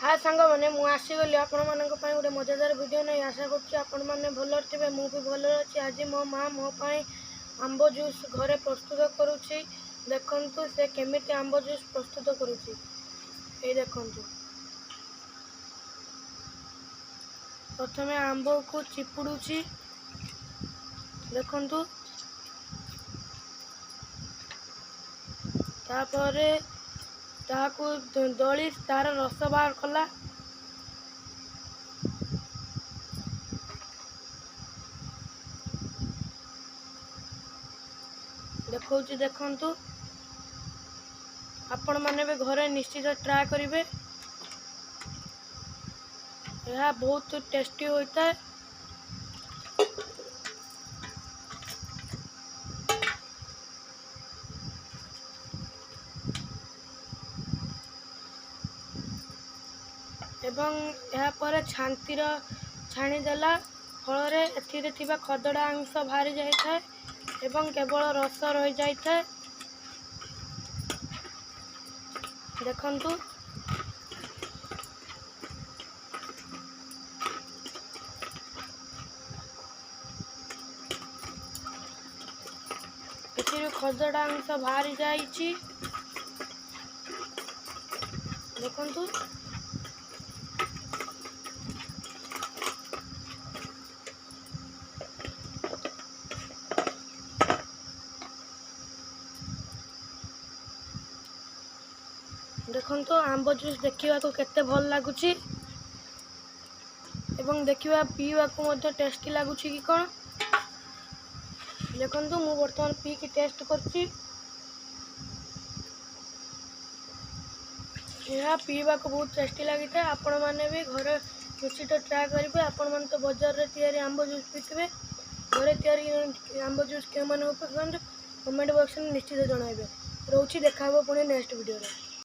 हाय सांग मैंने मुझे आसीगली आपण गोटे मजादार वीडियो नहीं आशा कर भल थे मुझे भल अच्छी। आज मो माँ मो आंब जूस घरे प्रस्तुत करुच्ची देखु से केमी आंब जूस प्रस्तुत करुच्ची देखु। प्रथमे आंब को चिपुड़ुची देखु तापरे ताकू दली तार रस बाहर कला देखा देखु आपण मैंने भी घरे निश्चित ट्राए करेंगे। यह बहुत टेस्टी होता है। एवं यह पर छाणीदेला फल एथिरे खदड़ा अंश बाहरी जाए एवं केवल रस रही जाए देखु। खदड़ा अंश बाहरी जाइए देखु। देखो आंब जूस देखा केते भल लगुच एवं देखा पीवा को टेस्टी लगुच कि कौन देखु। मु बर्तमान पी की टेस्ट करछि। यह पीवा को बहुत टेस्टी लगी था। आपण मैंने भी घर निश्चित ट्राए करेंगे। आपण मैंने तो बाजार रे तैयारी आंब जूस पीते घरे तैयारी आंब जूस के पसंद कमेंट बॉक्स में निश्चित जनइबे। रोची देखा पुणी नेक्स्ट वीडियो रे।